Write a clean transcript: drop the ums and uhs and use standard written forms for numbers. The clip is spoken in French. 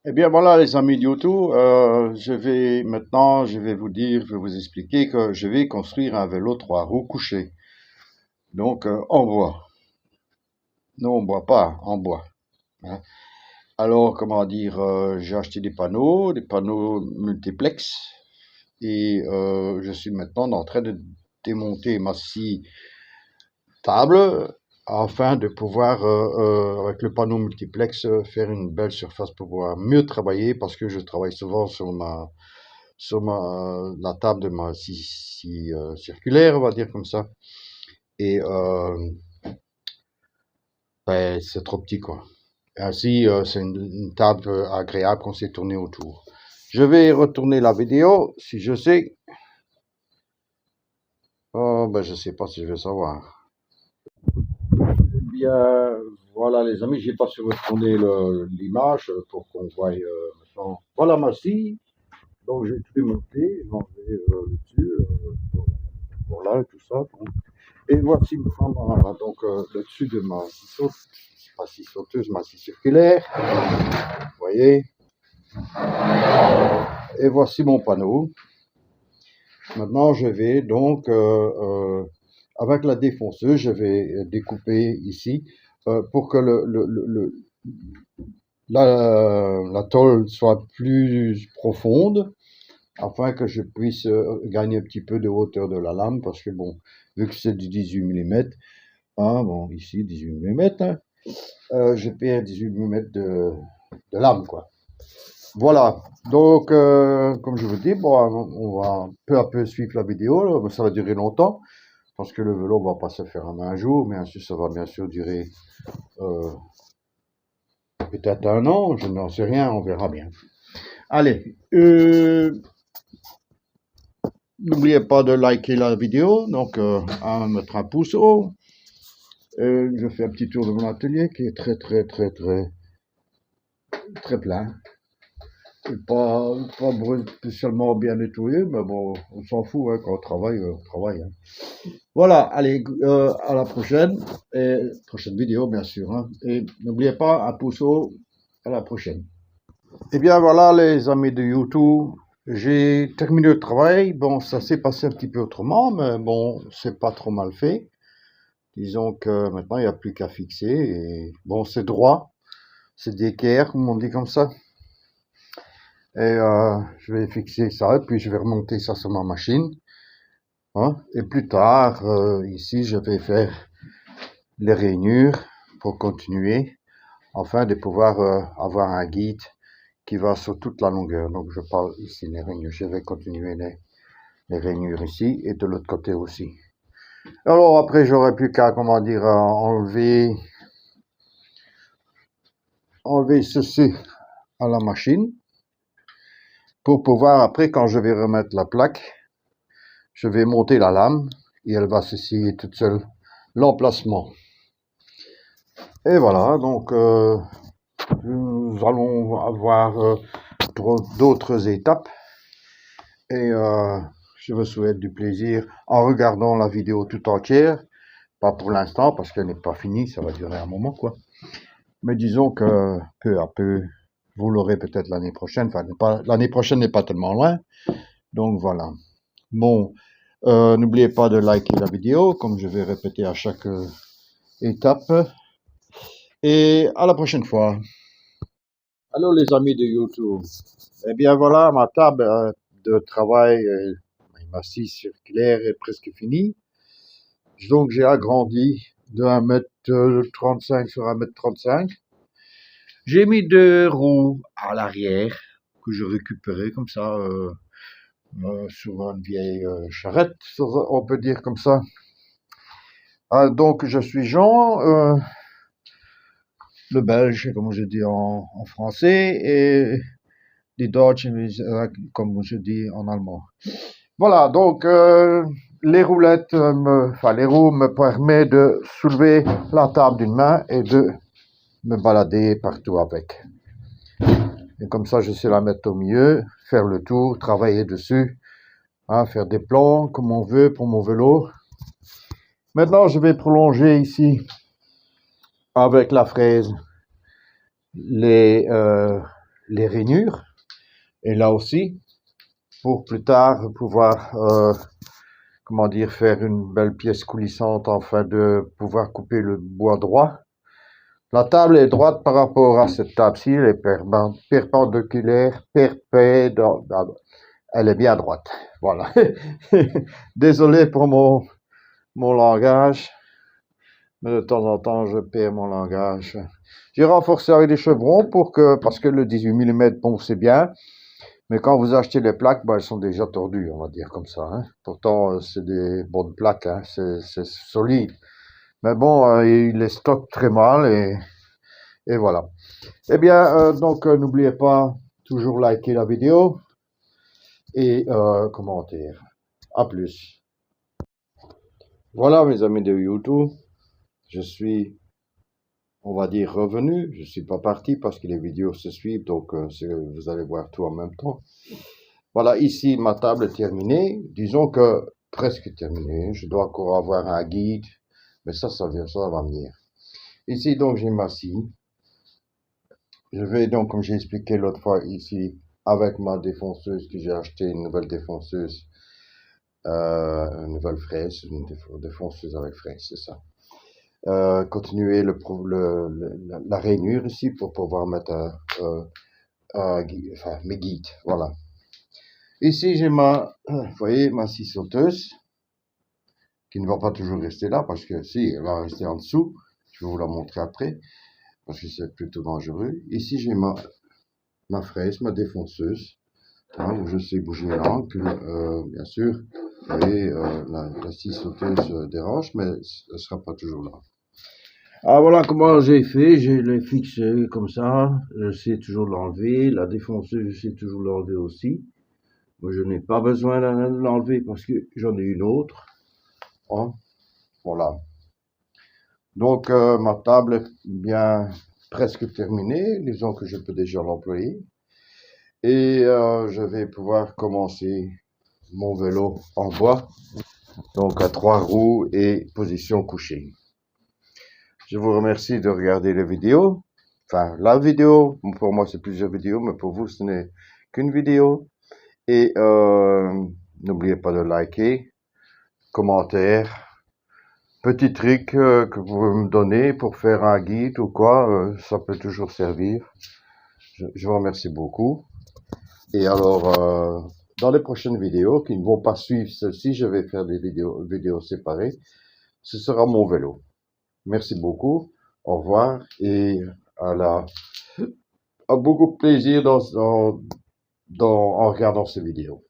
Eh bien voilà les amis de YouTube, je vais vous expliquer que je vais construire un vélo trois roues couché. Donc en bois. Non, en bois pas, en bois, hein. Alors comment dire, j'ai acheté des panneaux multiplex, et je suis maintenant en train de démonter ma scie table afin de pouvoir, avec le panneau multiplex, faire une belle surface pour pouvoir mieux travailler parce que je travaille souvent sur la table de ma scie circulaire, on va dire comme ça. Et ben, c'est trop petit, quoi. Ainsi, c'est une table agréable qu'on s'est tourner autour. Je vais retourner la vidéo si je sais. Oh, ben, je sais pas si je vais savoir. Eh bien, voilà les amis, j'ai pas su retourner l'image pour qu'on voie maintenant. Voilà ma scie. Donc j'ai tout démonté, j'ai enlevé le dessus, voilà, et tout ça. Donc. Et voici donc le dessus de ma scie sauteuse, ma scie circulaire, vous voyez. Et voici mon panneau. Maintenant, je vais donc, avec la défonceuse, je vais découper ici pour que la tôle soit plus profonde, afin que je puisse gagner un petit peu de hauteur de la lame, parce que bon, vu que c'est du 18 mm, hein, bon, ici 18 mm, hein, je perds 18 mm de lame, quoi. Voilà, donc comme je vous dis, bon, on va peu à peu suivre la vidéo, là. Ça va durer longtemps, parce que le vélo ne va pas se faire en un jour, mais ensuite ça va bien sûr durer euh, peut-être un an, je n'en sais rien, on verra bien. Allez, n'oubliez pas de liker la vidéo, donc à mettre un pouce haut. Je fais un petit tour de mon atelier qui est très plein. Pas spécialement bien nettoyé, mais bon, on s'en fout, hein, quand on travaille, hein. Voilà, allez, à la prochaine, et prochaine vidéo bien sûr, hein, et n'oubliez pas un pouce haut, à la prochaine. Et bien voilà les amis de YouTube, j'ai terminé le travail. Bon, ça s'est passé un petit peu autrement, mais bon, c'est pas trop mal fait. Disons que maintenant il n'y a plus qu'à fixer, et bon, c'est droit, c'est d'équerre, comme on dit comme ça. Et je vais fixer ça, et puis je vais remonter ça sur ma machine, hein. Et plus tard, ici, je vais faire les rainures pour continuer, afin de pouvoir avoir un guide qui va sur toute la longueur. Donc je parle ici des rainures, je vais continuer les rainures ici, et de l'autre côté aussi. Alors après, j'aurai plus qu'à, comment dire, enlever ceci à la machine, pour pouvoir, après, quand je vais remettre la plaque, je vais monter la lame, et elle va se scier toute seule l'emplacement. Et voilà, donc nous allons avoir d'autres étapes, et je vous souhaite du plaisir en regardant la vidéo tout entière. Pas pour l'instant, parce qu'elle n'est pas finie, ça va durer un moment, quoi. Mais disons que peu à peu, vous l'aurez peut-être l'année prochaine. Enfin, l'année prochaine n'est pas tellement loin. Donc voilà. Bon, n'oubliez pas de liker la vidéo, comme je vais répéter à chaque étape. Et à la prochaine fois. Allô les amis de YouTube. Eh bien voilà, ma table de travail, ma scie circulaire est presque finie. Donc j'ai agrandi de 1,35 m sur 1,35 m. J'ai mis deux roues à l'arrière que je récupérais comme ça sur une vieille charrette, on peut dire comme ça. Donc je suis Jean, le Belge, comme je dis en français, et die Deutsche, comme je dis en allemand. Voilà, donc les roulettes, les roues me permettent de soulever la table d'une main et de me balader partout avec. Et comme ça, je sais la mettre au milieu, faire le tour, travailler dessus, hein, faire des plans comme on veut pour mon vélo. Maintenant, je vais prolonger ici avec la fraise les les rainures. Et là aussi, pour plus tard pouvoir, comment dire, faire une belle pièce coulissante afin de pouvoir couper le bois droit. La table est droite par rapport à cette table-ci, elle est perpendiculaire, elle est bien droite. Voilà. Désolé pour mon langage, mais de temps en temps je perds mon langage. J'ai renforcé avec des chevrons parce que le 18 mm, bon, c'est bien, mais quand vous achetez les plaques, elles sont déjà tordues, on va dire comme ça. Hein. Pourtant, c'est des bonnes plaques, hein, c'est solide. Mais bon, il les stocke très mal et voilà. Eh bien, donc, n'oubliez pas, toujours liker la vidéo et commenter. À plus. Voilà, mes amis de YouTube, je suis, on va dire, revenu. Je suis pas parti parce que les vidéos se suivent, donc vous allez voir tout en même temps. Voilà, ici, ma table est terminée. Disons que presque terminée. Je dois encore avoir un guide, mais ça va venir. Ici, donc, j'ai ma scie. Je vais donc, comme j'ai expliqué l'autre fois, ici, avec ma défonceuse que j'ai acheté, une nouvelle défonceuse, une nouvelle fraise, une défonceuse avec fraise, c'est ça. Continuer la rainure ici pour pouvoir mettre mes guides, voilà. Ici, j'ai vous voyez, ma scie sauteuse, qui ne va pas toujours rester là, parce que si, elle va rester en dessous. Je vais vous la montrer après, parce que c'est plutôt dangereux. Ici, j'ai ma fraise, ma défonceuse, hein, où je sais bouger l'angle, bien sûr. Vous voyez, la scie sauteuse dérange, mais elle ne sera pas toujours là. Ah, voilà comment j'ai fait, je l'ai fixé comme ça, je sais toujours l'enlever, la défonceuse, je sais toujours l'enlever aussi. Moi, je n'ai pas besoin de l'enlever parce que j'en ai une autre. Hein? Voilà. Donc, ma table est bien presque terminée. Disons que je peux déjà l'employer. Et je vais pouvoir commencer mon vélo en bois. Donc, à 3 roues et position couchée. Je vous remercie de regarder la vidéo. Enfin, la vidéo. Pour moi, c'est plusieurs vidéos, mais pour vous, ce n'est qu'une vidéo. Et n'oubliez pas de liker, commentaire, petit truc que vous pouvez me donner pour faire un guide ou quoi, ça peut toujours servir. Je vous remercie beaucoup. Et alors, dans les prochaines vidéos qui ne vont pas suivre celle-ci, je vais faire des vidéos séparées. Ce sera mon vélo. Merci beaucoup. Au revoir et à beaucoup de plaisir en regardant ces vidéos.